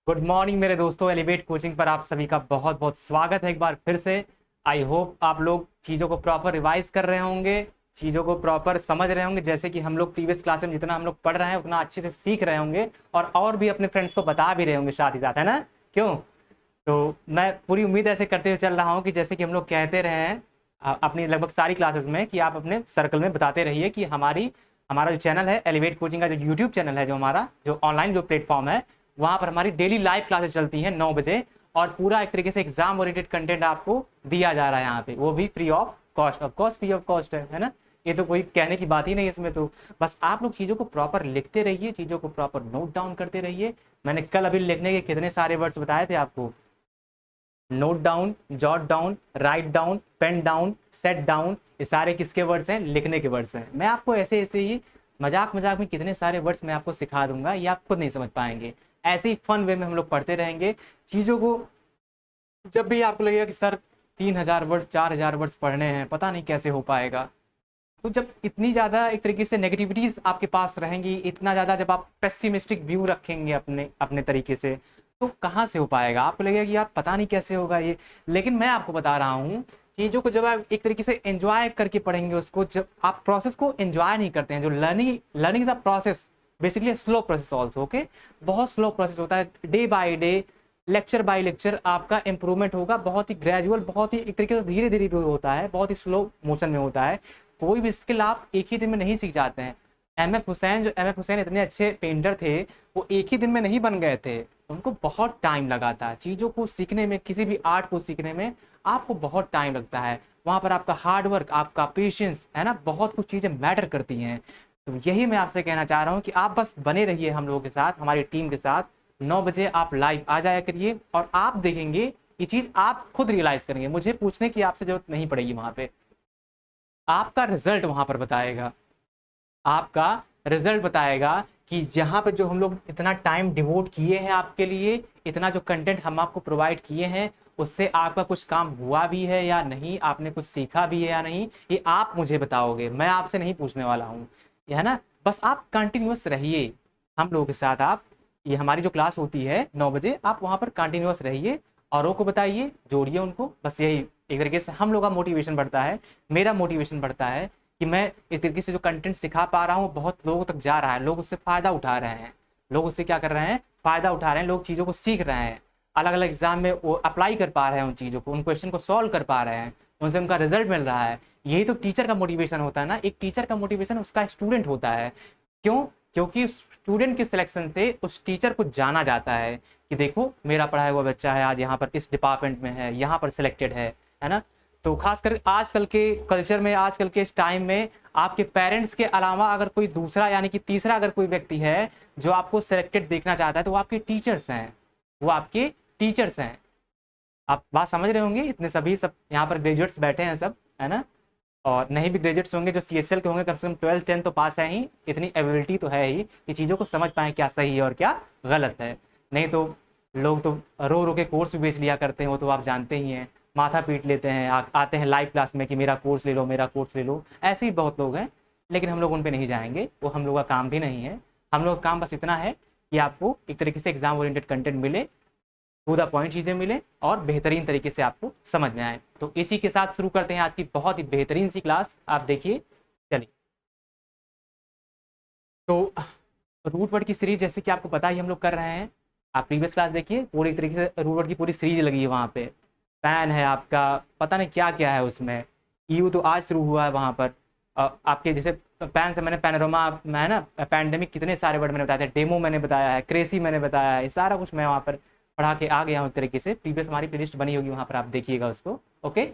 Good morning मेरे दोस्तों, elevate coaching पर आप सभी का बहुत बहुत स्वागत है एक बार फिर से। आई होप आप लोग चीज़ों को प्रॉपर रिवाइज कर रहे होंगे, चीज़ों को प्रॉपर समझ रहे होंगे। जैसे कि हम लोग प्रीवियस क्लास में जितना हम लोग पढ़ रहे हैं उतना अच्छे से सीख रहे होंगे और भी अपने फ्रेंड्स को बता भी रहे होंगे साथ ही साथ, है ना? क्यों? तो मैं पूरी उम्मीद ऐसे करते हुए चल रहा हूँ कि जैसे कि हम लोग कहते रहे हैं अपनी लगभग सारी क्लासेस में कि आप अपने सर्कल में बताते रहिए कि हमारा जो चैनल है एलिवेट कोचिंग का, जो यूट्यूब चैनल है, जो हमारा जो ऑनलाइन जो प्लेटफॉर्म है, वहाँ पर हमारी डेली लाइव क्लासेस चलती हैं 9 बजे। और पूरा एक तरीके से एग्जाम ओरिएंटेड कंटेंट आपको दिया जा रहा है यहाँ पे, वो भी free of cost. Of course free of cost है ना? ये तो कोई कहने की बात ही नहीं है इसमें। तो बस आप लोग चीज़ों को प्रॉपर लिखते रहिए, चीज़ों को प्रॉपर नोट डाउन करते रहिए। मैंने कल अभी लिखने के कितने सारे वर्ड्स बताए थे आपको। Note down, jot down, write down, pen down, set down, ये सारे किसके वर्ड्स हैं? लिखने के वर्ड्स हैं। मैं आपको ऐसे ऐसे ही मजाक मजाक में कितने सारे वर्ड्स मैं आपको सिखा दूंगा, ये आप खुद नहीं समझ पाएंगे। ऐसे ही फन वे में हम लोग पढ़ते रहेंगे चीज़ों को। जब भी आपको लगेगा कि सर 3,000 वर्ड 4,000 वर्ड्स पढ़ने हैं, पता नहीं कैसे हो पाएगा, तो जब इतनी ज़्यादा एक तरीके से नेगेटिविटीज़ आपके पास रहेंगी, इतना ज़्यादा जब आप पेसिमिस्टिक व्यू रखेंगे अपने अपने तरीके से, तो कहाँ से हो पाएगा? आपको लगेगा कि यार पता नहीं कैसे होगा ये। लेकिन मैं आपको बता रहा हूँ, चीज़ों को जब आप एक तरीके से एंजॉय करके पढ़ेंगे, उसको जब आप प्रोसेस को एंजॉय नहीं करते हैं, जो learning learning is a process, basically slow process also. Okay, बहुत स्लो प्रोसेस होता है। Day by day, lecture by lecture आपका इंप्रूवमेंट होगा, बहुत ही ग्रेजुअल, बहुत ही एक तरीके से धीरे धीरे होता है, बहुत ही स्लो मोशन में होता है। कोई भी स्किल आप एक ही दिन में नहीं सीख जाते हैं। एम एफ हुसैन इतने अच्छे पेंटर थे, वो एक ही दिन में नहीं बन गए थे। उनको बहुत टाइम लगा था चीज़ों को सीखने में, किसी भी आर्ट को सीखने में आपको बहुत टाइम लगता है। वहाँ पर आपका हार्ड वर्क, आपका पेशेंस, है ना, बहुत कुछ चीज़ें मैटर करती हैं। तो यही मैं आपसे कहना चाह रहा हूँ कि आप बस बने रहिए हम लोगों के साथ, हमारी टीम के साथ। 9 बजे आप लाइव आ जाया करिए और आप देखेंगे ये चीज़ आप खुद रियलाइज करेंगे। मुझे पूछने की आपसे जरूरत नहीं पड़ेगी वहाँ पे, आपका रिजल्ट वहाँ पर बताएगा। आपका रिजल्ट बताएगा कि जहाँ पे जो हम लोग इतना टाइम डिवोट किए हैं आपके लिए, इतना जो कंटेंट हम आपको प्रोवाइड किए हैं, उससे आपका कुछ काम हुआ भी है या नहीं, आपने कुछ सीखा भी है या नहीं, ये आप मुझे बताओगे। मैं आपसे नहीं पूछने वाला हूँ, ये है ना? बस आप कंटिन्यूअस रहिए हम लोगों के साथ। आप, ये हमारी जो क्लास होती है 9 बजे, आप वहाँ पर कंटिन्यूअस रहिए, औरों को बताइए, जोड़िए उनको। बस यही एक तरीके से हम लोग का मोटिवेशन बढ़ता है, मेरा मोटिवेशन बढ़ता है कि मैं इस तरीके से जो कंटेंट सिखा पा रहा हूँ बहुत लोगों तक जा रहा है, लोग उससे फ़ायदा उठा रहे हैं, लोग उससे क्या कर रहे हैं? फ़ायदा उठा रहे हैं, लोग चीज़ों को सीख रहे हैं, अलग अलग एग्जाम में वो अप्लाई कर पा रहे हैं उन चीज़ों को, उन क्वेश्चन को सॉल्व कर पा रहे हैं, उनसे उनका रिजल्ट मिल रहा है। यही तो टीचर का मोटिवेशन होता है ना। एक टीचर का मोटिवेशन उसका स्टूडेंट होता है। क्यों? क्योंकि स्टूडेंट के सिलेक्शन से उस टीचर को जाना जाता है कि देखो मेरा पढ़ाया हुआ बच्चा है, आज यहाँ पर इस डिपार्टमेंट में है, यहाँ पर सिलेक्टेड है ना? तो खासकर आजकल के कल्चर में, आजकल के इस टाइम में, आपके पेरेंट्स के अलावा अगर कोई दूसरा यानी कि तीसरा अगर कोई व्यक्ति है जो आपको सिलेक्टेड देखना चाहता है, तो वो आपके टीचर्स हैं, वो आपके टीचर्स हैं। आप बात समझ रहे होंगे? इतने सभी सब यहाँ पर ग्रेजुएट्स बैठे हैं सब, है ना? और नहीं भी ग्रेजुएट्स होंगे, जो CHL के होंगे, कम से कम 12th 10th तो पास है ही, इतनी एबिलिटी तो है ही कि चीज़ों को समझ पाएँ क्या सही है और क्या गलत है। नहीं तो लोग तो रो रो के कोर्स भी बेच लिया करते हैं, वो तो आप जानते ही हैं। माथा पीट लेते हैं, आते हैं लाइव क्लास में कि मेरा कोर्स ले लो, मेरा कोर्स ले लो। ऐसे ही बहुत लोग हैं, लेकिन हम लोग उन पे नहीं जाएंगे, वो हम लोग का काम भी नहीं है। हम लोग का काम बस इतना है कि आपको एक तरीके से एग्जाम ओरिएंटेड कंटेंट मिले, टू द पॉइंट चीज़ें मिले और बेहतरीन तरीके से आपको समझ में आए। तो इसी के साथ शुरू करते हैं आज की बहुत ही बेहतरीन सी क्लास। आप देखिए, चलिए। तो रूट वर्ड की सीरीज जैसे कि आपको पता ही हम लोग कर रहे हैं। आप प्रीवियस क्लास देखिए, पूरी तरीके से रूट वर्ड की पूरी सीरीज लगी है वहाँ पे। पैन है आपका, पता नहीं क्या क्या है उसमें। यू तो आज शुरू हुआ है वहाँ पर। आपके जैसे पैन से मैंने पैनोरमा में, है ना, पैंडेमिक, कितने सारे वर्ड मैंने बताए थे। डेमो मैंने बताया है, क्रेसी मैंने बताया है, सारा कुछ मैं वहाँ पर पढ़ा के आ गया हूँ तरीके से। प्रीवियस हमारी प्लेलिस्ट बनी होगी वहाँ पर, आप देखिएगा उसको। ओके,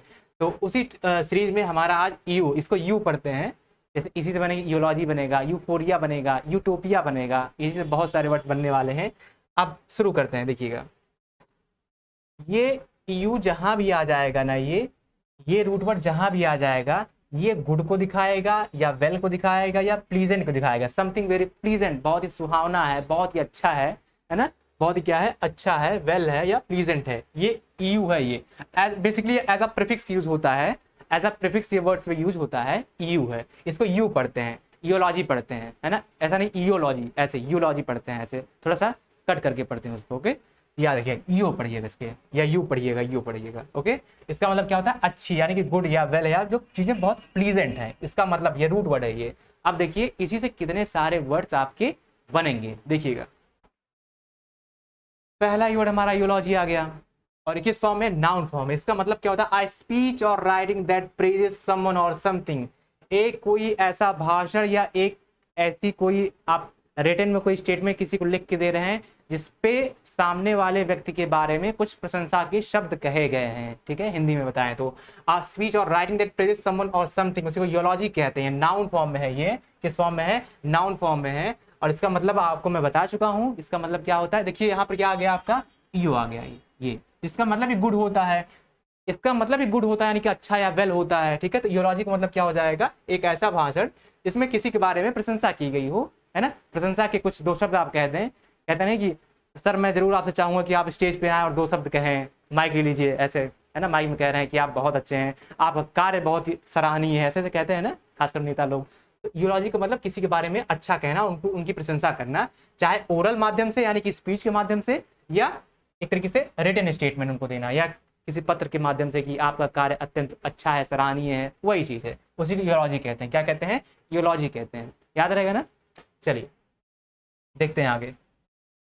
तो उसी सीरीज में हमारा आज यू, इसको यू पढ़ते हैं। जैसे इसी से बनेगी यूलॉजी बनेगा, यूफोरिया बनेगा, यूटोपिया बनेगा, इसी से बहुत सारे वर्ड्स बनने वाले हैं। अब शुरू करते हैं, देखिएगा। ये यू जहां भी आ जाएगा ना, ये रूट वर्ड जहां भी आ जाएगा, ये गुड को दिखाएगा या वेल को दिखाएगा या प्लीजेंट को दिखाएगा। समथिंग वेरी प्लीजेंट, बहुत ही सुहावना है, बहुत ही अच्छा है ना? बहुत ही क्या है? अच्छा है, वेल है या प्लीजेंट है, ये यू है। ये basically as a prefix use होता है, एज अ प्रीफिक्स ये वर्ड्स में यूज होता है, यू है। इसको यू पढ़ते हैं, ईओलॉजी पढ़ते हैं, है ना? ऐसा नहीं ईओलॉजी, ऐसे यूलॉजी पढ़ते हैं, ऐसे थोड़ा सा कट करके पढ़ते हैं उसको। ओके, याद रखिएगा, ईओ पढ़िएगा इसके, या यू पढ़िएगा, यू पढ़िएगा। ओके, इसका मतलब क्या होता है? अच्छी, यानी कि गुड या वेल, या जो चीजें बहुत प्लीजेंट है, इसका मतलब ये रूट वर्ड है ये। अब देखिए इसी से कितने सारे वर्ड्स आपके बनेंगे, देखिएगा। पहला वर्ड हमारा यूलॉजी आ गया, और किस फॉर्म में? नाउन फॉर्म में। इसका मतलब क्या होता है? आई स्पीच और राइटिंग दैट प्रेजेस समवन और समथिंग। एक कोई ऐसा भाषण या एक ऐसी कोई आप रिटन में कोई स्टेटमेंट किसी को लिख के दे रहे हैं जिसपे सामने वाले व्यक्ति के बारे में कुछ प्रशंसा के शब्द कहे गए हैं, ठीक है, हिंदी में बताएं तो। आ स्पीच और राइटिंग दैट प्रेजेस समवन और समथिंग, उसी को यूलॉजी कहते हैं। नाउन फॉर्म में है ये। किस फॉर्म में है? नाउन फॉर्म में है। और इसका मतलब आपको मैं बता चुका हूं, इसका मतलब क्या होता है। देखिए यहाँ पर क्या आ गया आपका? ईओ आ गया ये। इसका मतलब ही गुड होता है, इसका मतलब ही गुड होता है, यानी कि अच्छा या वेल होता है, ठीक है। तो यूलॉजी का मतलब क्या हो जाएगा? एक ऐसा भाषण जिसमें किसी के बारे में प्रशंसा की गई हो, है ना। प्रशंसा के कुछ दो शब्द आप कह दें, कहते हैं कि सर मैं जरूर आपसे चाहूंगा कि आप स्टेज पे आए और दो शब्द कहें, माइक ले लीजिए, ऐसे, है ना। माइक में कह रहे हैं कि आप बहुत अच्छे हैं, आपका कार्य बहुत ही सराहनीय है, ऐसे ऐसे कहते हैं ना, खासकर नेता लोग। तो यूलॉजी का मतलब किसी के बारे में अच्छा कहना, उनको उनकी प्रशंसा करना, चाहे ओरल माध्यम से यानी कि स्पीच के माध्यम से, या एक तरीके से रिटन स्टेटमेंट उनको देना, या किसी पत्र के माध्यम से कि आपका कार्य अत्यंत अच्छा है, सराहनीय है, वही चीज है, उसी को यूलॉजी कहते हैं। क्या कहते हैं? यूलॉजी कहते हैं। याद रहेगा ना। चलिए देखते हैं आगे।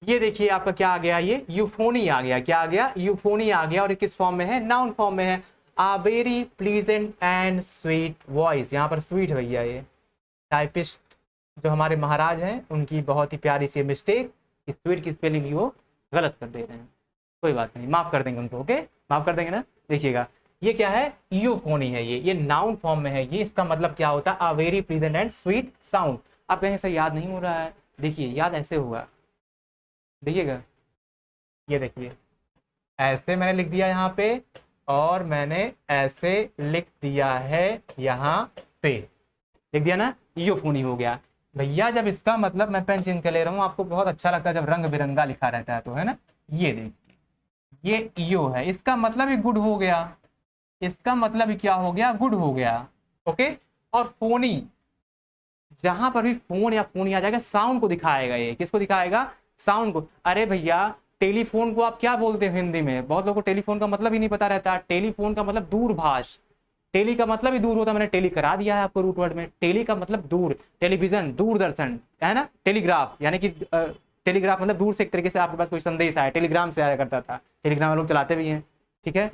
ये देखिए आपका क्या आ गया? ये यूफोनी आ गया। क्या आ गया? यूफोनी आ गया। और ये किस फॉर्म में है? नाउन फॉर्म में है। A very pleasant and sweet voice, यहाँ पर स्वीट भैया ये टाइपिस्ट जो हमारे महाराज हैं उनकी बहुत ही प्यारी सी मिस्टेक, स्वीट की स्पेलिंग भी वो गलत कर दे रहे हैं। कोई बात नहीं, माफ कर देंगे उनको। ओके, माफ कर देंगे ना। देखिएगा ये क्या है? यूफोनी है ये नाउन फॉर्म में है ये। इसका मतलब क्या होता है? A very pleasant and sweet sound. आप कहेंगे सर याद नहीं हो रहा है, देखिए याद ऐसे होगा, देखिएगा, ये देखिए ऐसे मैंने लिख दिया यहाँ पे, और मैंने ऐसे लिख दिया है यहाँ पे, लिख दिया ना, यूफोनी हो गया भैया। जब इसका मतलब, मैं पेन चेंज कर ले रहा हूँ, आपको बहुत अच्छा लगता है जब रंग बिरंगा लिखा रहता है तो, है ना। ये देखिए ये ईओ है, इसका मतलब ही गुड हो गया, इसका मतलब ही क्या हो गया? गुड हो गया। ओके। और फोनी, जहां पर भी फोन या फोनी आ जाएगा, साउंड को दिखाएगा। ये किसको दिखाएगा? साउंड को। अरे भैया टेलीफोन को आप क्या बोलते हैं हिंदी में? बहुत लोगों को टेलीफोन का मतलब ही नहीं पता रहता। टेलीफोन का मतलब दूरभाष। टेली का मतलब ही दूर होता है, मैंने टेली करा दिया है आपको रूट वर्ड में। टेली का मतलब दूर, टेलीविजन, दूरदर्शन, है ना। टेलीग्राफ यानी कि टेलीग्राफ मतलब दूर से एक तरीके से आपके पास कोई संदेश आया, टेलीग्राम से आया करता था, टेलीग्राम लोग चलाते भी हैं, ठीक है।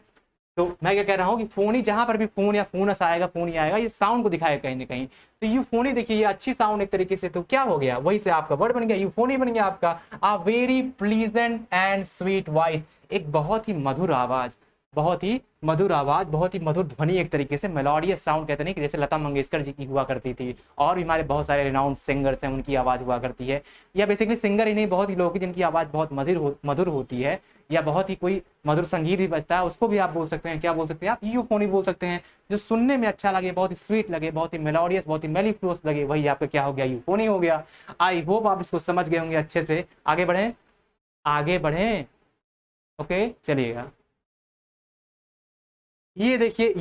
तो मैं क्या कह रहा हूँ कि फोन ही, जहां पर भी फोन या फोनस आएगा, फोन ही आएगा, ये साउंड को दिखाएगा कहीं ना कहीं। तो यूफोनी देखिए, ये अच्छी साउंड एक तरीके से, तो क्या हो गया? वही से आपका वर्ड बन गया, यूफोनी बन गया आपका। A very pleasant and sweet voice, एक बहुत ही मधुर आवाज, बहुत ही मधुर आवाज, बहुत ही मधुर ध्वनि, एक तरीके से मेलोडियस साउंड कहते हैं कि जैसे लता मंगेशकर जी की हुआ करती थी, और भी हमारे बहुत सारे रिनाउंड सिंगर्स हैं उनकी आवाज हुआ करती है। या बेसिकली सिंगर ही नहीं, बहुत ही लोग हैं जिनकी आवाज बहुत मधुर होती है, या बहुत ही कोई मधुर संगीत भी बजता है, उसको भी आप बोल सकते हैं। क्या बोल सकते हैं आप? यूफोनी बोल सकते हैं। जो सुनने में अच्छा लगे, बहुत ही स्वीट लगे, बहुत ही मेलोडियस, बहुत ही मेलिफ्लुअस लगे, वही आपका क्या हो गया? यूफोनी हो गया। आई होप आप इसको समझ गए होंगे अच्छे से। आगे बढ़ें, आगे बढ़ें। ओके चलिएगा। ये देखिए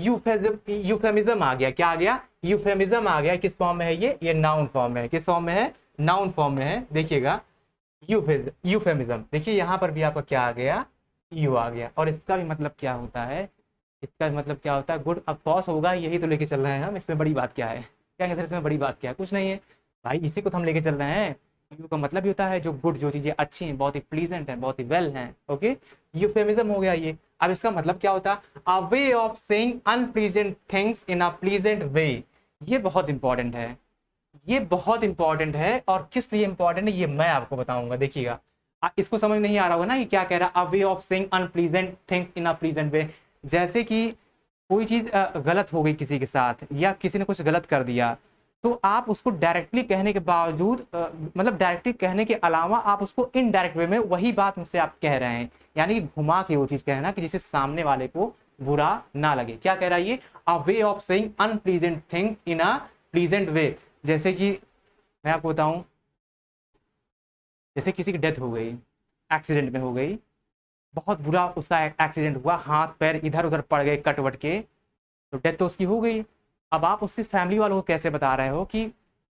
यूफेमिज्म आ गया। क्या आ गया? यूफेमिज्म आ गया। किस फॉर्म में है ये नाउन फॉर्म में है। किस फॉर्म में है? नाउन फॉर्म में है। देखिएगा यूफेमिज्म, देखिए यहाँ पर भी आपका क्या आ गया? यू आ गया। और इसका भी मतलब क्या होता है? इसका मतलब क्या होता है? गुड। अब फॉस होगा, यही तो लेके चल रहे हैं हम, इसमें बड़ी बात क्या है? क्या कहते हैं इसमें बड़ी बात क्या है? कुछ नहीं है भाई, इसी को तो हम लेके चल रहे हैं। यू का मतलब ही होता है जो गुड, जो चीजें अच्छी हैं, बहुत ही प्लीजेंट है, बहुत ही वेल हैं। ओके, यूफेमिज्म हो गया ये। अब इसका मतलब क्या होता है? A way of saying unpleasant things in a pleasant way. ये बहुत इंपॉर्टेंट है, ये बहुत इंपॉर्टेंट है। और किस लिए इंपॉर्टेंट है ये मैं आपको बताऊंगा, देखिएगा। इसको समझ नहीं आ रहा होगा ना ये क्या कह रहा है? A way of saying unpleasant things in a pleasant way. जैसे कि कोई चीज गलत हो गई किसी के साथ, या किसी ने कुछ गलत कर दिया, तो आप उसको डायरेक्टली कहने के बावजूद, मतलब डायरेक्टली कहने के अलावा आप उसको इनडायरेक्ट वे में वही बात मुझसे आप कह रहे हैं, यानी कि घुमा के वो चीज कहना कि जिससे सामने वाले को बुरा ना लगे। क्या कह रहा है ये? A way of saying unpleasant thing in a pleasant way. जैसे कि मैं आपको बताऊं, जैसे किसी की डेथ हो गई, एक्सीडेंट में हो गई, बहुत बुरा उसका एक्सीडेंट हुआ, हाथ पैर इधर उधर पड़ गए कट वट के, तो डेथ तो उसकी हो गई। अब आप उसकी फैमिली वालों को कैसे बता रहे हो कि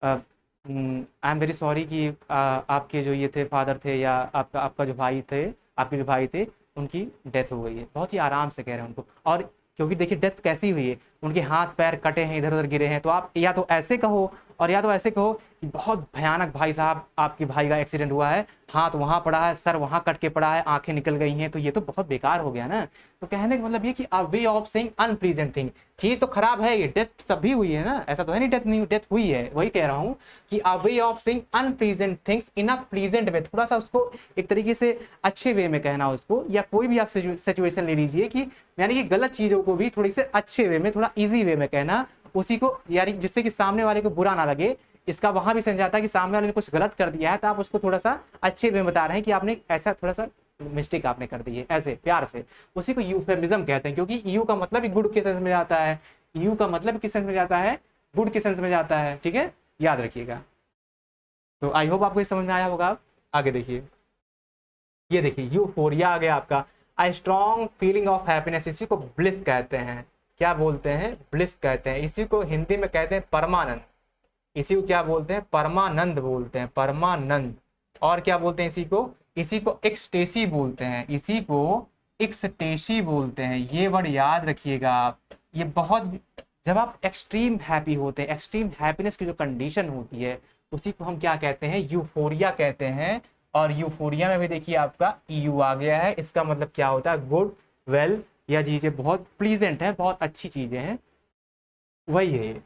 आई एम वेरी सॉरी कि आपके जो ये थे फादर थे, या आपका आपका जो भाई थे, आपके जो भाई थे उनकी डेथ हो गई है। बहुत ही आराम से कह रहे हैं उनको। और क्योंकि देखिए डेथ कैसी हुई है, उनके हाथ पैर कटे हैं, इधर उधर गिरे हैं। तो आप या तो ऐसे कहो और या तो ऐसे कहो कि बहुत भयानक भाई साहब आपके भाई का एक्सीडेंट हुआ है, हाथ वहां पड़ा है, सर वहां कट के पड़ा है, आंखें निकल गई हैं, तो ये तो बहुत बेकार हो गया ना। तो कहने का मतलब ये कि a way of saying unpleasant thing, चीज तो खराब है, ये डेथ तभी हुई है ना, ऐसा तो है नहीं डेथ नहीं, डेथ हुई है। वही कह रहा हूँ कि a way of saying unpleasant things in a pleasant way, थोड़ा सा उसको एक तरीके से अच्छे वे में कहना उसको, या कोई भी आप सिचुएशन ले लीजिए कि यानी कि गलत चीजों को भी थोड़ी से अच्छे वे में, थोड़ा इजी वे में कहना उसी को, यानी जिससे कि सामने वाले को बुरा ना लगे। इसका वहां भी समझ आता है कि सामने वाले ने कुछ गलत कर दिया है तो आप उसको थोड़ा सा अच्छे वे में बता रहे हैं कि आपने ऐसा थोड़ा सा मिस्टेक आपने कर दी है, ऐसे प्यार से। उसी को यूफेमिज्म कहते हैं, क्योंकि यू का मतलब ही गुड के सेंस में जाता है। यू का मतलब किस सेंस में जाता है? गुड के सेंस में जाता है। ठीक है, याद रखिएगा। तो आई होप आपको ये समझ में आया होगा। आगे देखिए, ये देखिए यूफोरिया आ गया आपका, आई स्ट्रॉन्ग फीलिंग ऑफ हैप्पीनेस, इसी को ब्लिस कहते हैं। क्या बोलते हैं? ब्लिस कहते हैं। इसी को हिंदी में कहते हैं परमानंद। इसी को क्या बोलते हैं? परमानंद बोलते हैं, परमानंद। और क्या बोलते हैं इसी को? इसी को एक्सटेसी बोलते हैं, इसी को एक्सटेसी बोलते हैं। ये वर्ड याद रखिएगा आप। ये बहुत, जब आप एक्सट्रीम हैप्पी होते हैं, एक्सट्रीम हैप्पीनेस की जो कंडीशन होती है उसी को हम क्या कहते हैं? यूफोरिया कहते हैं। और यूफोरिया में भी देखिए आपका यू आ गया है, इसका मतलब क्या होता है? गुड, वेल, या चीजें बहुत प्लीजेंट है, बहुत अच्छी चीजें हैं, वही है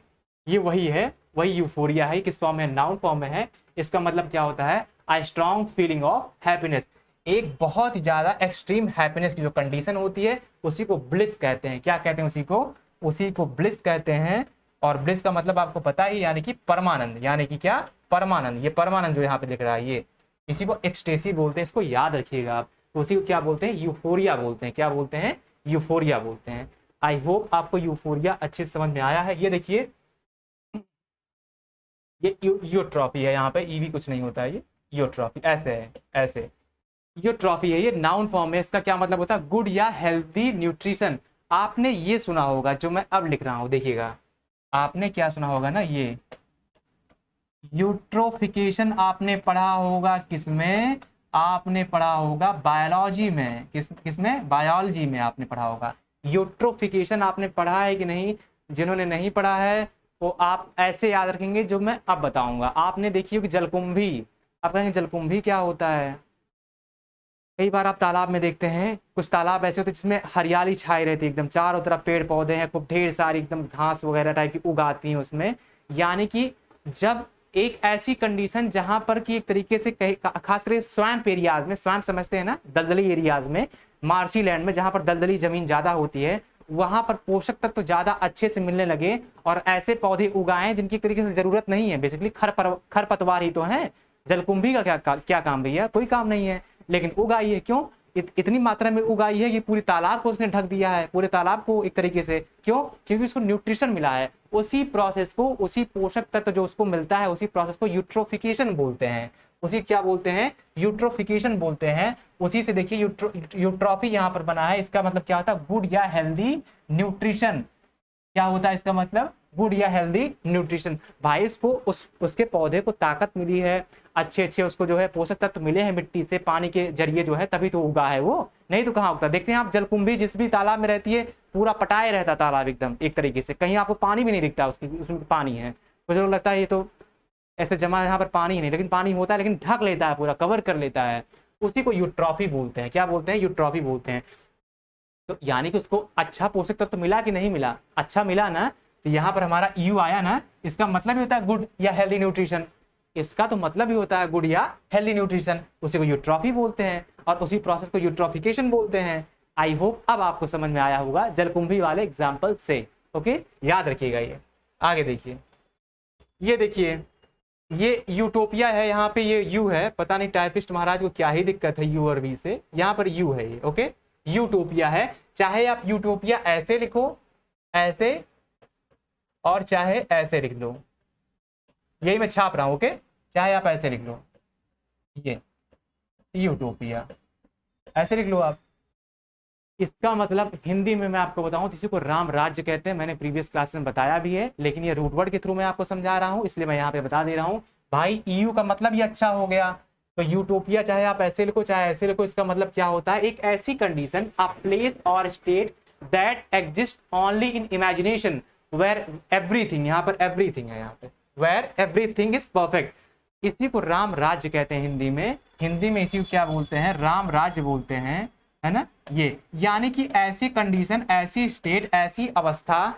ये वही है, वही यूफोरिया है। किस फॉर्म में? नाउन फॉर्म में है। इसका मतलब क्या होता है? आई स्ट्रॉन्ग फीलिंग ऑफ हैप्पीनेस, एक बहुत ही ज्यादा एक्सट्रीम हैप्पीनेस की जो कंडीशन होती है उसी को ब्लिस कहते हैं। क्या कहते हैं उसी को? उसी को ब्लिस कहते हैं। और ब्लिस का मतलब आपको पता ही, यानी कि परमानंद, यानी कि क्या? परमानंद। ये परमानंद जो यहाँ पे दिख रहा है, ये इसी को एक्सटेसी बोलते हैं, इसको याद रखिएगा आप। तो उसी को क्या बोलते हैं? यूफोरिया बोलते हैं। क्या बोलते हैं? यूफोरिया बोलते हैं। आई होप आपको यूफोरिया अच्छे से समझ में आया है। ये देखिए, ये यूट्रॉफी है, यहाँ पे ई भी कुछ नहीं होता है, ये यूट्रॉफी ऐसे है, ऐसे यूट्रॉफी है। ये नाउन फॉर्म है। इसका क्या मतलब होता है? गुड या हेल्दी न्यूट्रिशन। आपने ये सुना होगा जो मैं अब लिख रहा हूं, देखिएगा आपने क्या सुना होगा ना, ये यूट्रोफिकेशन आपने पढ़ा होगा किसमें? आपने पढ़ा होगा बायोलॉजी में। किसमें? बायोलॉजी में आपने पढ़ा होगा। यूट्रोफिकेशन आपने पढ़ा है कि नहीं? जिन्होंने नहीं पढ़ा है वो आप ऐसे याद रखेंगे जो मैं अब बताऊंगा। आपने देखी होगी जलकुंभी। आप कहेंगे जलकुंभी क्या होता है? कई बार आप तालाब में देखते हैं, कुछ तालाब ऐसे होते हैं जिसमें हरियाली छाई रहती है, एकदम चारों तरफ पेड़ पौधे हैं, खूब ढेर सारी एकदम घास वगैरह टाइप की उगाती हैं उसमें। यानी कि जब एक ऐसी कंडीशन जहां पर कि एक तरीके से खास करके स्वैम्प एरियाज में, स्वैम्प समझते हैं ना, दलदली एरियाज में, मार्शी लैंड में जहां पर दलदली जमीन ज्यादा होती है, वहां पर पोषक तत्व तो ज्यादा अच्छे से मिलने लगे और ऐसे पौधे उगाए जिनकी तरीके से जरूरत नहीं है। बेसिकली खरपतवार ही तो है। जलकुंभी का क्या काम भैया? कोई काम नहीं है, लेकिन उगाई है। क्यों? इतनी मात्रा में उगाई है कि पूरी तालाब को उसने ढक दिया है, पूरे तालाब को एक तरीके से। क्यों? क्योंकि उसको न्यूट्रिशन मिला है। उसी प्रोसेस को, उसी पोषक तत्व जो उसको मिलता है, उसी प्रोसेस को यूट्रोफिकेशन बोलते हैं। उसी क्या बोलते हैं? यूट्रोफिकेशन बोलते हैं। उसी से देखिए यूट्रॉफी यहाँ पर बना है। इसका मतलब क्या होता है? गुड या हेल्दी न्यूट्रिशन। क्या होता है इसका मतलब? गुड या हेल्दी न्यूट्रिशन। भाई उसको उसके पौधे को ताकत मिली है, अच्छे अच्छे उसको जो है पोषक तत्व मिले हैं मिट्टी से, पानी के जरिए जो है, तभी तो उगा है वो, नहीं तो कहाँ उगता। देखते हैं आप जलकुंभी जिस भी तालाब में रहती है पूरा पटाए रहता तालाब एकदम एक तरीके से, कहीं आपको पानी भी नहीं दिखता उसमें पानी है। कुछ लोग लगता है ये तो ऐसे जमा, यहाँ पर पानी ही नहीं, लेकिन पानी होता है, लेकिन ढक लेता है, पूरा कवर कर लेता है। उसी को यूट्रॉफी बोलते हैं। क्या बोलते हैं? यूट्रॉफी बोलते हैं। तो यानी कि उसको अच्छा पोषक तत्व तो मिला कि नहीं मिला? अच्छा मिला ना, तो यहाँ पर हमारा यू आया ना, इसका मतलब ही होता है गुड या हेल्दी न्यूट्रिशन। इसका तो मतलब ही होता है गुड या हेल्दी न्यूट्रिशन। उसी को यूट्रॉफी बोलते हैं और उसी प्रोसेस को यूट्रोफिकेशन बोलते हैं। आई होप अब आपको समझ में आया होगा जलकुंभी वाले एग्जाम्पल से। ओके, याद रखिएगा ये। आगे देखिए, ये देखिए, ये यूटोपिया है, यहाँ पे ये यू है। पता नहीं टाइपिस्ट महाराज को क्या ही दिक्कत है यू और वी से, यहाँ पर यू है ये। ओके, यूटोपिया है। चाहे आप यूटोपिया ऐसे लिखो, ऐसे, और चाहे ऐसे लिख लो, यही मैं छाप रहा हूं। ओके, चाहे आप ऐसे लिख लो, ये यूटोपिया ऐसे लिख लो आप। इसका मतलब हिंदी में मैं आपको बताऊं तो इसी को राम राज्य कहते हैं। मैंने प्रीवियस क्लास में बताया भी है, लेकिन ये रूट वर्ड के थ्रू मैं आपको समझा रहा हूं, इसलिए मैं यहाँ पे बता दे रहा हूं। भाई ईयू का मतलब ये अच्छा हो गया, तो यूटोपिया चाहे आप ऐसे लिखो चाहे ऐसे लिखो, इसका मतलब क्या होता है, एक ऐसी कंडीशन, अ प्लेस और state that exist only in imagination where everything, यहाँ पर एवरीथिंग है, यहाँ पे वेयर एवरीथिंग इज परफेक्ट। इसी को राम राज्य कहते हैं हिंदी में। हिंदी में इसी को क्या बोलते हैं, राम राज्य बोलते हैं, है ना। ये यानी कि ऐसी कंडीशन, ऐसी स्टेट, ऐसी अवस्था,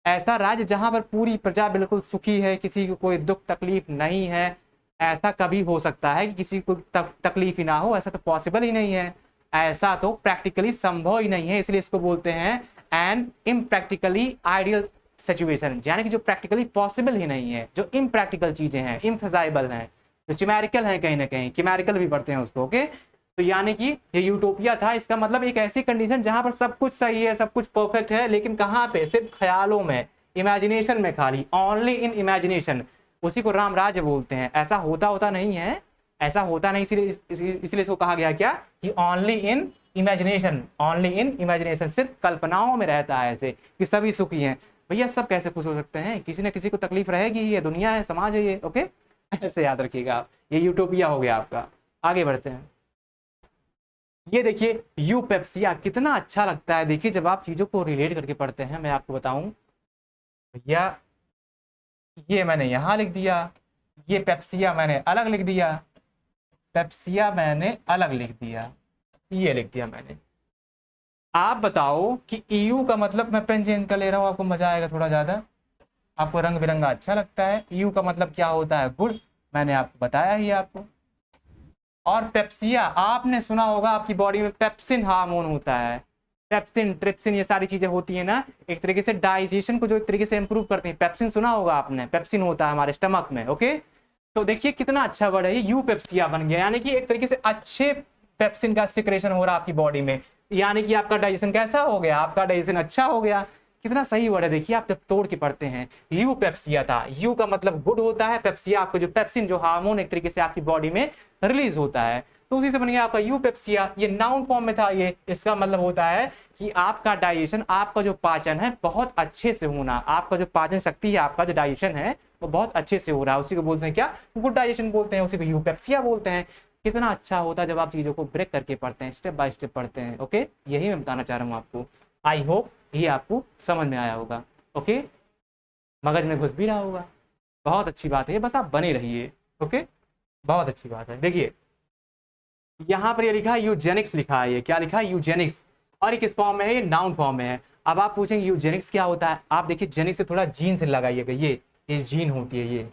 ऐसा राज्य जहां पर पूरी प्रजा बिल्कुल सुखी है, किसी को कोई दुख तकलीफ नहीं है। ऐसा कभी हो सकता है कि किसी को तकलीफ ही ना हो? ऐसा तो पॉसिबल ही नहीं है, ऐसा तो प्रैक्टिकली संभव ही नहीं है। इसलिए इसको बोलते हैं एन इम्प्रैक्टिकली आइडियल सिचुएशन, यानी कि जो प्रैक्टिकली पॉसिबल ही नहीं है, जो इम्प्रैक्टिकल चीजें हैं, इम्फेजाइबल हैं, जो चिमेरिकल हैं, कहीं ना कहीं किमेरिकल भी पढ़ते हैं उसको, ओके। तो यानी कि ये यूटोपिया था, इसका मतलब एक ऐसी कंडीशन जहां पर सब कुछ सही है, सब कुछ परफेक्ट है, लेकिन कहाँ पे, सिर्फ ख्यालों में, इमेजिनेशन में, खाली ओनली इन इमेजिनेशन। उसी को राम राज्य बोलते हैं। ऐसा होता नहीं है, ऐसा होता नहीं, इसलिए इसको कहा गया क्या कि only in imagination, only in imagination, सिर्फ कल्पनाओं में रहता है ऐसे कि सभी सुखी हैं। भैया सब कैसे खुश हो सकते हैं, किसी न किसी को तकलीफ रहेगी, ये दुनिया है, समाज है ये, ओके। ऐसे याद रखिएगा आप, ये यूटोपिया हो गया आपका। आगे बढ़ते हैं। ये देखिए यूपेप्सिया कितना अच्छा लगता है, देखिए जब आप चीजों को रिलेट करके पढ़ते हैं। मैं आपको बताऊं भैया, ये मैंने यहां लिख दिया, ये पेप्सिया मैंने अलग लिख दिया, पेप्सिया मैंने अलग लिख दिया, ये लिख दिया मैंने। आप बताओ कि ईयू का मतलब, मैं पेन चेंज कर ले रहा हूं, आपको मजा आएगा थोड़ा ज्यादा, आपको रंग बिरंगा अच्छा लगता है। ईयू का मतलब क्या होता है, गुड़, मैंने आपको बताया ही आपको। और पेप्सिया, आपने सुना होगा आपकी बॉडी में पेप्सिन हार्मोन होता है, पेप्सिन, ट्रिप्सिन, ये सारी चीजें होती है ना, एक तरीके से डाइजेशन को जो एक तरीके से इंप्रूव करती है। पेप्सिन सुना होगा आपने, पेप्सिन होता है हमारे स्टमक में, ओके। तो देखिए कितना अच्छा वर्ड है, यू पेप्सिया बन गया, यानी कि एक तरीके से अच्छे पेप्सिन का सिक्रेशन हो रहा है आपकी बॉडी में, यानी कि आपका डाइजेशन कैसा हो गया, आपका डाइजेशन अच्छा हो गया। कितना सही वर्ड है, देखिए आप जब तोड़ के पढ़ते हैं। यू पेप्सिया था, यू का मतलब गुड होता है, पेप्सिया आपको जो पेप्सिन, जो हार्मोन एक तरीके से आपकी बॉडी में रिलीज होता है, तो उसी से बन गया आपका यू पेप्सिया। ये नाउन फॉर्म में था ये, इसका मतलब होता है कि आपका डाइजेशन, आपका जो पाचन है बहुत अच्छे से होना, आपका जो पाचन शक्ति है, आपका जो डाइजेशन है वो बहुत अच्छे से हो रहा है, उसी को बोलते हैं क्या, गुड डाइजेशन बोलते हैं, उसी को यू पेप्सिया बोलते हैं। कितना अच्छा होता है जब आप चीजों को ब्रेक करके पढ़ते हैं, स्टेप बाय स्टेप पढ़ते हैं, ओके। यही मैं बताना चाह रहा हूँ आपको। आई होप ये आपको समझ में आया होगा, ओके, मगज में घुस भी रहा होगा। बहुत अच्छी बात है, बस आप बने रहिए, ओके, बहुत अच्छी बात है। देखिए यहाँ पर ये लिखा है यूजेनिक्स, लिखा है, ये क्या लिखा है, यूजेनिक्स, और ये किस फॉर्म में है, ये नाउन फॉर्म में है। अब आप पूछेंगे यूजेनिक्स क्या होता है, आप देखिए जेनिक्स से थोड़ा जीन से लगाइएगा, ये जीन होती है ये।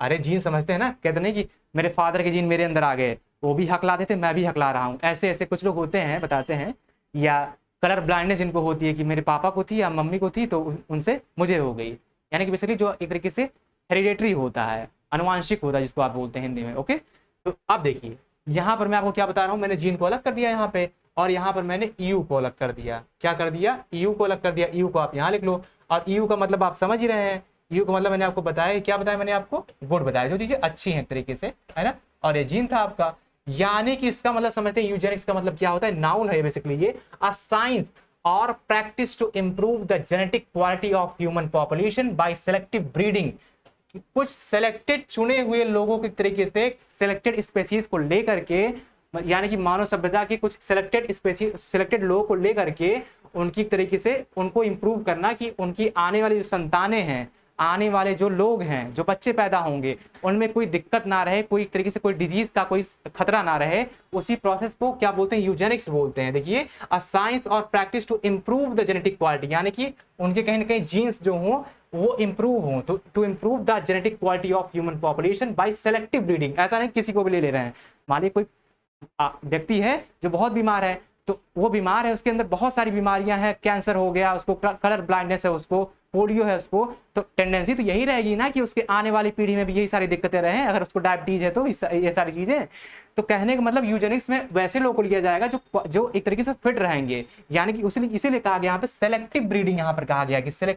अरे जीन समझते हैं ना, कहते नहीं कि मेरे फादर के जीन मेरे अंदर आ गए, वो भी हकलाते थे, मैं भी हकला रहा हूँ, ऐसे ऐसे कुछ लोग होते हैं, बताते हैं। या कलर ब्लाइंडनेस इनको होती है कि मेरे पापा को थी या मम्मी को थी, तो उनसे मुझे हो गई, यानी कि बेसिकली जो एक तरीके से हेरिडेटरी होता है, अनुवांशिक होता है, जिसको आप बोलते हैं हिंदी में, ओके। तो अब देखिए यहाँ पर मैं आपको क्या बता रहा हूँ, मैंने जीन को अलग कर दिया यहाँ पे, और यहाँ पर मैंने ईयू को अलग कर दिया। क्या कर दिया, ईयू को अलग कर दिया। ईयू को आप यहाँ लिख लो, और ईयू का मतलब आप समझ ही रहे हैं, ईयू का मतलब मैंने आपको बताया, क्या बताया मैंने आपको, गुड बताया, जो चीजें अच्छी हैं तरीके से, है ना। और ये जीन था आपका, यानी कि इसका मतलब समझते हैं यूजेनिक्स का मतलब क्या होता है, नाउन है बेसिकली ये, अ साइंस और practice to improve the genetic quality of human population by selective breeding. कुछ सेलेक्टेड चुने हुए लोगों के तरीके से, सेलेक्टेड स्पेसीज को लेकर के, यानी कि मानव सभ्यता के कुछ सेलेक्टेड स्पेसीज, सेलेक्टेड लोगों को लेकर के उनकी तरीके से उनको इंप्रूव करना, कि उनकी आने वाली जो संतानें हैं, आने वाले जो लोग हैं, जो बच्चे पैदा होंगे, उनमें कोई दिक्कत ना रहे, कोई तरीके से कोई डिजीज का कोई खतरा ना रहे, उसी प्रोसेस को क्या बोलते हैं, यूजेनिक्स बोलते हैं। देखिए अ साइंस और practice to improve the genetic quality, यानी कि उनके कहीं ना कहीं जीन्स जो हों वो इंप्रूव हो, तो to improve the genetic quality of human population by selective breeding. ऐसा नहीं किसी को भी ले रहे हैं, मान लीजिए कोई व्यक्ति है जो बहुत बीमार है, तो वो बीमार है, उसके अंदर बहुत सारी बीमारियां हैं, कैंसर हो गया उसको, कलर ब्लाइंडनेस है उसको, पोलियो है उसको, तो टेंडेंसी तो यही रहेगी ना कि उसके आने वाली पीढ़ी में भी यही सारी दिक्कतें रहें। अगर उसको डायबिटीज है तो ये सारी चीजें, तो कहने का मतलब यूजेनिक्स में वैसे लोगों को लिया जाएगा जो एक तरीके से फिट रहेंगे, यानी कि इसीलिए कहा गया यहाँ पे सेलेक्टिव ब्रीडिंग, यहाँ पर कहा गया कि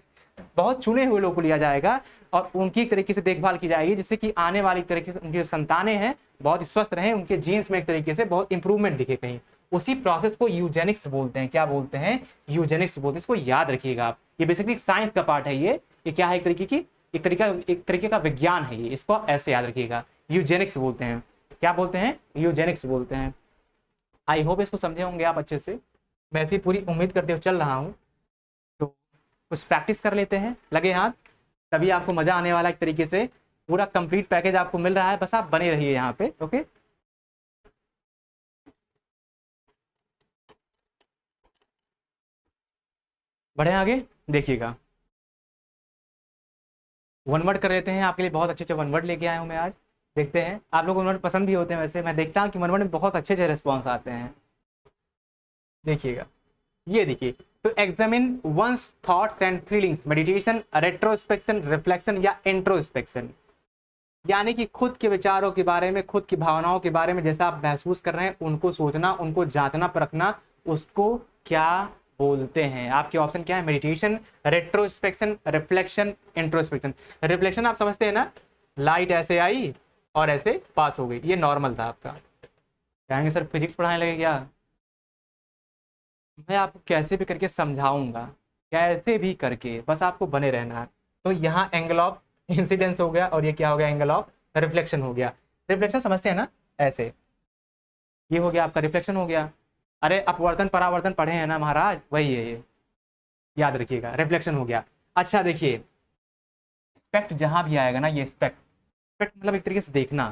बहुत चुने हुए लोगों को लिया जाएगा और उनकी एक तरीके से देखभाल की जाएगी, जिससे कि आने वाली तरीके से उनकी जो संतानें हैं बहुत स्वस्थ रहें, उनके जीन्स में एक तरीके से बहुत इंप्रूवमेंट दिखे कहीं। उसी प्रोसेस को यूजेनिक्स बोलते हैं। क्या बोलते हैं, यूजेनिक्स बोलते हैं। इसको याद रखिएगा आप, ये बेसिकली साइंस का पार्ट है। ये क्या है, एक तरीके का विज्ञान है ये, इसको आप ऐसे याद रखिएगा, यूजेनिक्स बोलते हैं। क्या बोलते हैं, यूजेनिक्स बोलते हैं। आई होप इसको समझे होंगे आप अच्छे से, मैं ऐसी पूरी उम्मीद करते हुए चल रहा हूँ। तो कुछ प्रैक्टिस कर लेते हैं, लगे हाथ, तभी आपको मजा आने वाला, एक तरीके से पूरा कंप्लीट पैकेज आपको मिल रहा है, बस आप बने रहिए यहाँ पे। ओके, बढ़े आगे, देखिएगा। वन वर्ड कर लेते हैं, आपके लिए बहुत अच्छे अच्छे वन वर्ड लेके आया हूँ मैं आज। देखते हैं, आप लोग वन वर्ड पसंद भी होते हैं वैसे, मैं देखता हूँ कि वन वर्ड में बहुत अच्छे अच्छे रिस्पॉन्स आते हैं। देखिएगा, ये देखिए, तो examine one's thoughts and feelings, meditation, retrospection, reflection या इंट्रोस्पेक्शन। यानी कि खुद के विचारों के बारे में, खुद की भावनाओं के बारे में जैसा आप महसूस कर रहे हैं, उनको सोचना, उनको जांचना परखना, उसको क्या बोलते हैं। आपके ऑप्शन क्या है, meditation, retrospection, reflection, introspection. Reflection आप समझते हैं ना, लाइट ऐसे आई और ऐसे पास हो गई, ये नॉर्मल था आपका। कहेंगे सर फिजिक्स पढ़ाने लगे क्या, मैं आपको कैसे भी करके समझाऊंगा, कैसे भी करके, बस आपको बने रहना है। तो यहाँ एंगल ऑफ इंसिडेंस हो गया, और ये क्या हो गया, एंगल ऑफ रिफ्लेक्शन हो गया। रिफ्लेक्शन समझते हैं ना, ऐसे, ये हो गया आपका रिफ्लेक्शन हो गया। अरे अपवर्तन परावर्तन पढ़े हैं ना महाराज, वही है ये, याद रखिएगा, रिफ्लेक्शन हो गया। अच्छा देखिए, स्पेक्ट जहां भी आएगा ना, ये स्पेक्ट, स्पेक्ट मतलब एक तरीके से देखना,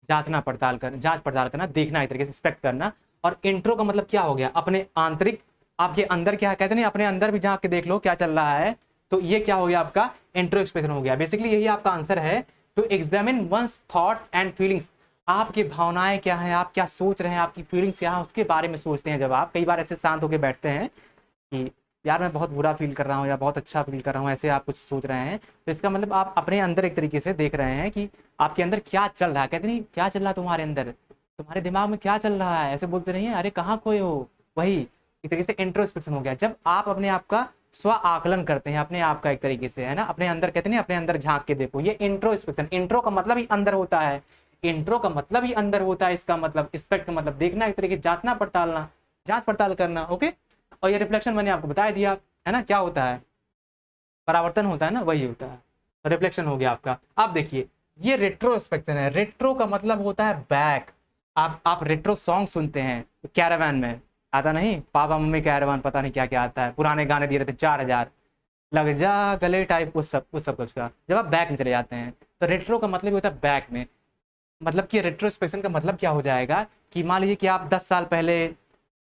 जांचना पड़ताल कर, जांच पड़ताल करना, देखना, एक तरीके से स्पेक्ट करना। और इंट्रो का मतलब क्या हो गया, अपने आंतरिक, आपके अंदर क्या कहते नहीं, अपने अंदर भी झांक के देख लो क्या चल रहा है। तो ये क्या हो गया आपका, इंट्रोस्पेक्शन हो गया। बेसिकली यही आपका आंसर है। तो examine one's thoughts and feelings, आपकी भावनाएं क्या हैं, आप क्या सोच रहे हैं, आपकी फीलिंग्स क्या है, उसके बारे में सोचते हैं। जब आप कई बार ऐसे शांत होकर बैठते हैं कि यार मैं बहुत बुरा फील कर रहा हूँ या बहुत अच्छा फील कर रहा हूँ, ऐसे आप कुछ सोच रहे हैं, तो इसका मतलब आप अपने अंदर एक तरीके से देख रहे हैं कि आपके अंदर क्या चल रहा है। कहते नहीं क्या चल रहा है तुम्हारे अंदर, तुम्हारे दिमाग में क्या चल रहा है, ऐसे बोलते नहीं है, अरे कहाँ खोए हो। वही एक तरीके से इंट्रोस्पेक्शन हो गया, जब आप अपने आप का स्व आकलन करते हैं, अपने आप का एक तरीके से, है ना, अपने अंदर, कहते नहीं अपने अंदर झांक के देखो, ये इंट्रोस्पेक्शन। इंट्रो का मतलब ही अंदर होता है, इंट्रो का मतलब ही अंदर होता है, इसका मतलब स्पेक्ट का मतलब देखना, एक तरीके से जांचना पड़तालना, जांच पड़ताल करना। ओके, और ये रिफ्लेक्शन मैंने आपको बता दिया, है ना, क्या होता है, परावर्तन होता है ना, वही होता है, रिफ्लेक्शन हो गया आपका। अब देखिए, ये रेट्रोस्पेक्शन है। रेट्रो का मतलब होता है बैक। आप रेट्रो सॉन्ग सुनते हैं, कैरावान में आता नहीं, पापा मम्मी कैरावान, पता नहीं क्या क्या आता है, पुराने गाने दिए रहते 4000 लग जा गले टाइप, उस सब कुछ का, जब आप बैक में चले जाते हैं। तो रेट्रो का मतलब होता है बैक में, मतलब कि रेट्रोस्पेक्शन का मतलब क्या हो जाएगा कि मान लीजिए कि आप 10 साल पहले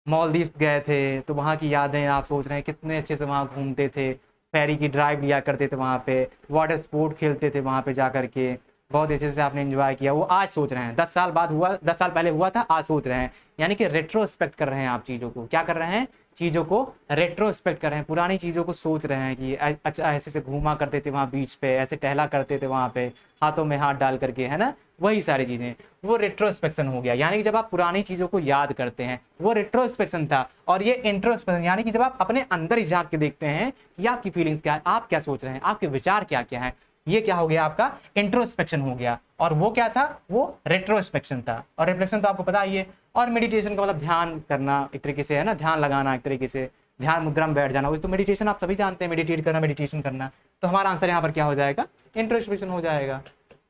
मालदीव गए थे, तो वहाँ की यादें आप सोच रहे हैं, कितने अच्छे से वहाँ घूमते थे, फेरी की ड्राइव लिया करते थे वहाँ पे, वाटर स्पोर्ट खेलते थे वहाँ पे जा करके, बहुत अच्छे से आपने एंजॉय किया, वो आज सोच रहे हैं। 10 साल बाद हुआ, 10 साल पहले हुआ था, आज सोच रहे हैं। यानी कि रेट्रोस्पेक्ट कर रहे हैं आप चीज़ों को, क्या कर रहे हैं, चीज़ों को रेट्रोस्पेक्ट कर रहे हैं, पुरानी चीज़ों को सोच रहे हैं कि अच्छा ऐसे से घूमा करते थे वहाँ बीच पे, ऐसे टहला करते थे वहाँ पे, हाथों में हाथ डाल करके, है ना, वही सारी चीज़ें, वो रेट्रोस्पेक्शन हो गया। यानी कि जब आप पुरानी चीज़ों को याद करते हैं, वो रेट्रोस्पेक्शन था। और ये इंट्रोस्पेक्शन, यानी कि जब आप अपने अंदर ही झांक के देखते हैं कि आपकी फीलिंग्स क्या है, आप क्या सोच रहे हैं, आपके विचार क्या क्या है, ये क्या हो गया आपका, इंट्रोस्पेक्शन हो गया। और वो क्या था, वो रेट्रोस्पेक्शन था। और रिफ्लेक्शन तो आपको पता ही है। और मेडिटेशन का मतलब ध्यान करना, एक तरीके से, है ना, ध्यान लगाना, एक तरीके से ध्यान मुद्रा में बैठ जाना, वो तो मेडिटेशन आप सभी जानते हैं, मेडिटेट करना, मेडिटेशन करना। तो हमारा आंसर यहाँ पर क्या हो जाएगा, इंट्रोस्पेक्शन हो जाएगा।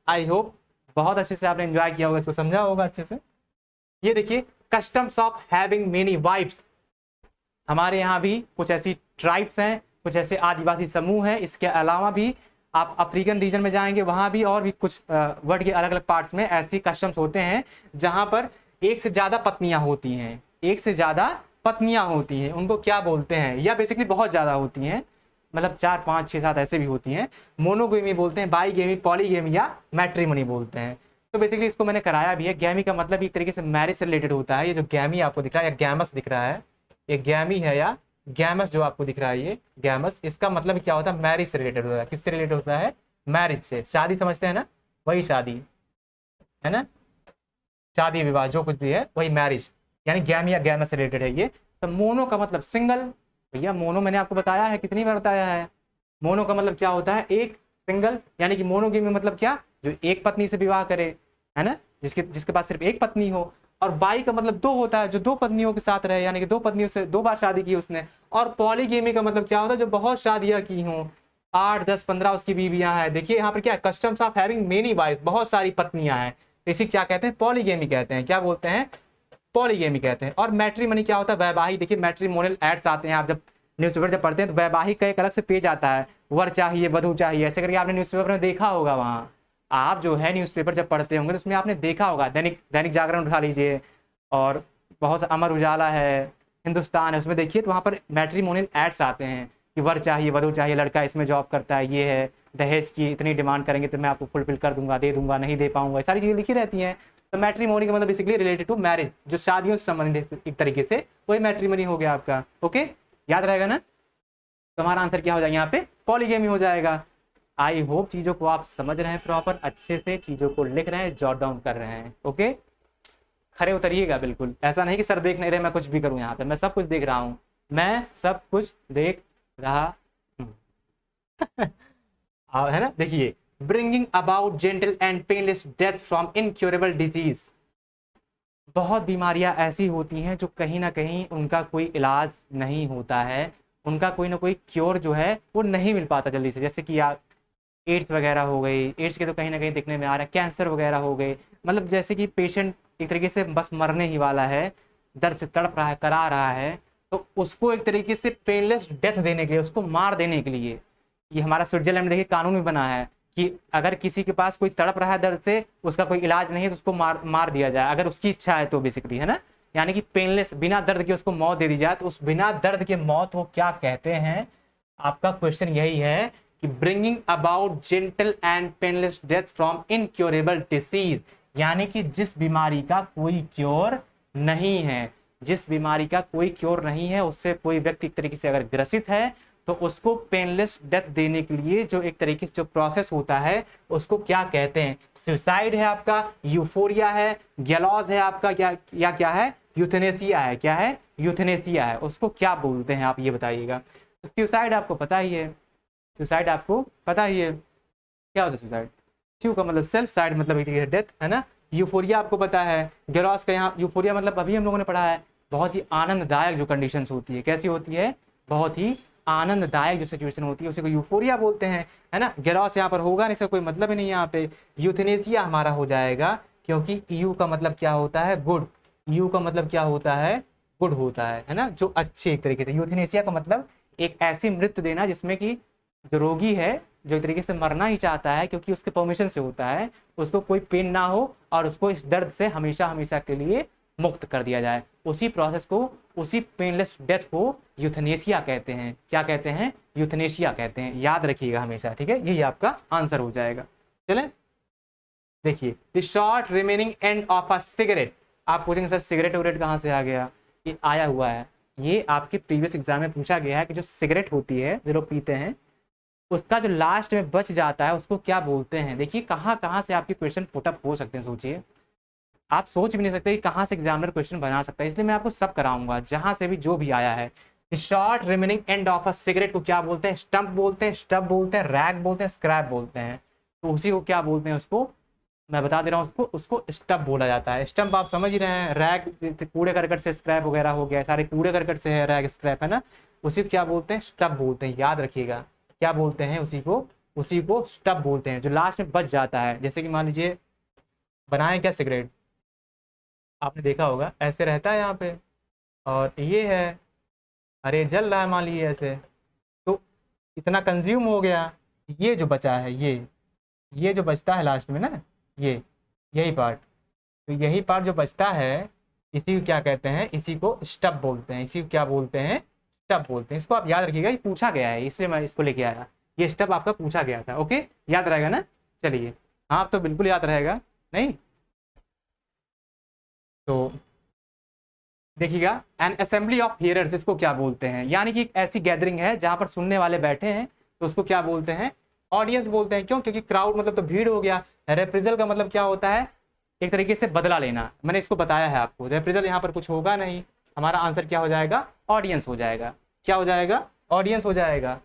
आई होप बहुत अच्छे से आपने एंजॉय किया होगा, इसको समझा होगा अच्छे से। ये देखिए, customs of having many wifes, हमारे यहाँ भी कुछ ऐसी ट्राइब्स हैं, कुछ ऐसे आदिवासी समूह हैं। इसके अलावा भी आप अफ्रीकन रीजन में जाएंगे, वहाँ भी और भी कुछ वर्ल्ड के अलग अलग पार्ट्स में ऐसी कस्टम्स होते हैं जहाँ पर एक से ज़्यादा पत्नियाँ होती हैं, एक से ज़्यादा पत्नियाँ होती हैं, उनको क्या बोलते हैं, या बेसिकली बहुत ज़्यादा होती हैं, मतलब 4 5 6 7 ऐसे भी होती हैं। मोनोगेमी बोलते हैं, बाईगेमी, पॉलीगेमी या मैट्रिमोनी बोलते हैं। तो बेसिकली इसको मैंने कराया भी है। गैमी का मतलब एक तरीके से मैरिज से रिलेटेड होता है। ये जो गैमी आपको दिख रहा है या गैमस दिख रहा है, ये गैमी है या गैमस जो आपको दिख रहा है, ये गैमस, इसका मतलब क्या होता है, मैरिज से रिलेटेड होता है। किससे रिलेटेड होता है, मैरिज से, शादी समझते हैं ना, वही शादी, है ना, शादी विवाह जो कुछ भी है वही मैरिज, यानी गैमी या गैमस से रिलेटेड है ये। तो मोनो का मतलब सिंगल, भैया मोनो मैंने आपको बताया है, कितनी बार बताया है, मोनो का मतलब क्या होता है, एक, सिंगल, यानी कि मोनोगेमी मतलब क्या, जो एक पत्नी से विवाह करे, है ना, जिसके पास सिर्फ एक पत्नी हो। और बाई का मतलब दो होता है, जो दो पत्नियों के साथ रहे, यानी कि दो पत्नियों से 2 बार शादी की उसने। और पॉलीगेमी का मतलब क्या होता है, जो बहुत शादियां की हों, 8 10 15 उसकी बीवियां हैं। देखिए यहाँ पर क्या है, customs of having many wife, बहुत सारी पत्नियां हैं। तो इसी क्या कहते हैं, पॉलीगेमी कहते हैं। क्या बोलते हैं, पॉलीगेमी कहते हैं। और मैट्रिमनी क्या होता है, वैवाहिक। देखिए मैट्रिमोनियल एड्स आते हैं, आप जब न्यूज़पेपर जब पढ़ते हैं तो वैवाहिक का एक अलग से पेज आता है, वर चाहिए, वधु चाहिए, ऐसे करके आपने न्यूज़पेपर में देखा होगा। वहाँ आप जो है न्यूज़पेपर जब पढ़ते होंगे तो उसमें आपने देखा होगा, दैनिक दैनिक जागरण उठा लीजिए, और बहुत सा अमर उजाला है, हिंदुस्तान है, उसमें देखिए तो वहाँ पर मैट्रिमोनियल एड्स आते हैं कि वर चाहिए, वधु चाहिए, लड़का इसमें जॉब करता है, ये है, दहेज की इतनी डिमांड करेंगे तो मैं आपको फुलफिल कर दूंगा, दे दूंगा, नहीं दे पाऊंगा, ये सारी चीज़ें लिखी रहती हैं। तो मैट्रिमोनी का मतलब बेसिकली रिलेटेड टू मैरिज, जो शादियों से संबंधित एक तरीके से, वही मैट्रिमनी हो गया आपका। ओके, याद रहेगा ना। तो हमारा आंसर क्या हो जाएगा यहाँ पे, पॉलीगेमी हो जाएगा। आई होप चीज़ों को आप समझ रहे हैं, प्रॉपर अच्छे से चीज़ों को लिख रहे हैं, जॉट डाउन कर रहे हैं। ओके, खड़े उतरिएगा बिल्कुल, ऐसा नहीं कि सर देख नहीं रहे मैं कुछ भी करूँ, यहाँ पे मैं सब कुछ देख रहा हूँ, मैं सब कुछ देख रहा हूँ। है ना। देखिए, bringing about gentle and painless death from incurable disease. बहुत बीमारियां ऐसी होती हैं जो कहीं ना कहीं उनका कोई इलाज नहीं होता है, उनका कोई ना कोई क्योर जो है वो नहीं मिल पाता जल्दी से। जैसे कि एड्स वगैरह हो गई, एड्स के तो कहीं ना कहीं देखने में आ रहा है, कैंसर वगैरह हो गए, मतलब जैसे कि पेशेंट एक तरीके से बस मरने ही वाला है, दर्द से तड़प रहा है, करा रहा है, तो उसको एक तरीके से पेनलेस डेथ देने के लिए, उसको मार देने के लिए, ये हमारा स्विट्जरलैंड में देखिए कानून भी बना है कि अगर किसी के पास कोई तड़प रहा है दर्द से, उसका कोई इलाज नहीं है, तो उसको मार दिया जाए, अगर उसकी इच्छा है तो बेसिकली, है ना। यानी कि पेनलेस, बिना दर्द के उसको मौत दे दी जाए, तो उस बिना दर्द के मौत वो क्या कहते हैं। आपका क्वेश्चन यही है कि bringing about gentle and painless death from incurable disease, यानी कि जिस बीमारी का कोई क्योर नहीं है, जिस बीमारी का कोई क्योर नहीं है, उससे कोई व्यक्ति एक तरीके से अगर ग्रसित है, तो उसको पेनलेस डेथ देने के लिए जो एक तरीके से जो प्रोसेस होता है उसको क्या कहते हैं। सुसाइड है आपका, यूफोरिया है, गैलॉज है आपका, क्या है, यूथेनेसिया है। क्या है, यूथेनेसिया है। उसको क्या बोलते हैं आप ये बताइएगा। सुसाइड आपको पता ही है, सुसाइड आपको पता ही है क्या होता है सुसाइड। क्यों का मतलब सेल्फ साइड, मतलब एक डेथ, है ना। यूफोरिया आपको पता है, गैलॉज का यहाँ यूफोरिया मतलब अभी हम लोगों ने पढ़ा है, बहुत ही आनंददायक जो कंडीशंस होती है, कैसी होती है, बहुत ही आनंददायक जो सिचुएशन होती है उसी को यूफोरिया बोलते हैं, है ना। गेरॉस यहाँ पर होगा नहीं, इसका कोई मतलब ही नहीं यहाँ पे। यूथेनेसिया हमारा हो जाएगा, क्योंकि यू का मतलब क्या होता है, गुड। यू का मतलब क्या होता है, गुड होता है ना, जो अच्छे एक तरीके से। यूथेनेसिया का मतलब एक ऐसी मृत्यु देना जिसमें कि जो रोगी है, जो एक तरीके से मरना ही चाहता है क्योंकि उसके परमिशन से होता है, उसको कोई पेन ना हो और उसको इस दर्द से हमेशा हमेशा के लिए मुक्त कर दिया जाए, उसी प्रोसेस को, उसी पेनलेस डेथ को यूथेनेसिया कहते हैं। क्या कहते हैं, यूथेनेसिया कहते हैं। याद रखिएगा हमेशा, ठीक है, यही आपका आंसर हो जाएगा। चले देखिए, the short remaining end of a cigarette. आप पूछेंगे सर सिगरेट वगैरह कहाँ से आ गया, ये आया हुआ है, ये आपके प्रीवियस एग्जाम में पूछा गया है कि जो सिगरेट होती है जो लोग पीते हैं, उसका जो लास्ट में बच जाता है उसको क्या बोलते हैं। देखिए कहाँ कहाँ से आपके क्वेश्चन पुटअप हो सकते हैं, सोचिए, आप सोच भी नहीं सकते कि कहाँ से एग्जामिनर क्वेश्चन बना सकता है, इसलिए मैं आपको सब कराऊंगा जहां से भी जो भी आया है। Short remaining end of a cigarette को क्या बोलते हैं, स्टंप बोलते हैं, स्टब बोलते हैं, रैग बोलते हैं, स्क्रैप बोलते हैं। तो उसी को क्या बोलते हैं, उसको मैं बता दे रहा हूँ, उसको स्टंप बोला जाता है। स्टंप आप समझ ही रहे हैं, रैग कूड़े करकट से स्क्रैप वगैरह हो गया, सारे कूड़े करकट से है रैग स्क्रैप, है ना, उसी को क्या बोलते हैं, स्टंप बोलते हैं। याद रखिएगा क्या बोलते हैं, उसी को स्टंप बोलते हैं, जो लास्ट में बच जाता है। जैसे कि मान लीजिए बनाए क्या सिगरेट, आपने देखा होगा ऐसे रहता है यहाँ पे, और ये है, अरे जल रहा है मान लीजिए ऐसे, तो इतना कंज्यूम हो गया, ये जो बचा है, ये जो बचता है लास्ट में ना, यही पार्ट, तो यही पार्ट जो बचता है, इसी को क्या कहते हैं, इसी को स्टब बोलते हैं। इसी को क्या बोलते हैं, स्टब बोलते हैं। इसको आप याद रखिएगा, ये पूछा गया है इसलिए मैं इसको लेके आया, ये स्टब आपका पूछा गया था। ओके, याद रहेगा ना। चलिए, हाँ तो बिल्कुल याद रहेगा, नहीं तो देखिएगा, एन असेंबली ऑफ हियरर्स इसको क्या बोलते हैं, यानी कि एक ऐसी गैदरिंग है जहां पर सुनने वाले बैठे हैं, तो उसको क्या बोलते हैं, ऑडियंस बोलते हैं। क्यों, क्योंकि क्राउड मतलब तो भीड़ हो गया। रेप्रिजल का मतलब क्या होता है, एक तरीके से बदला लेना, मैंने इसको बताया है आपको। रेप्रिजल यहाँ पर कुछ होगा नहीं, हमारा आंसर क्या हो जाएगा, ऑडियंस हो जाएगा। क्या हो जाएगा, ऑडियंस हो जाएगा।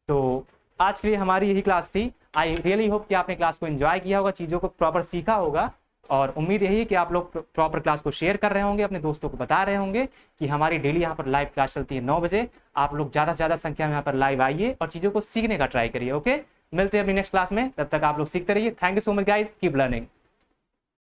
तो आज के लिए हमारी यही क्लास थी। आई रियली होप कि आपने क्लास को एंजॉय किया होगा, चीज़ों को प्रॉपर सीखा होगा, और उम्मीद यही है कि आप लोग प्रॉपर क्लास को शेयर कर रहे होंगे, अपने दोस्तों को बता रहे होंगे कि हमारी डेली यहाँ पर लाइव क्लास चलती है 9 बजे। आप लोग ज़्यादा से ज़्यादा संख्या में यहाँ पर लाइव आइए और चीज़ों को सीखने का ट्राई करिए। ओके, मिलते हैं अपनी नेक्स्ट क्लास में, तब तक आप लोग सीखते रहिए। Thank you so much guys, keep learning.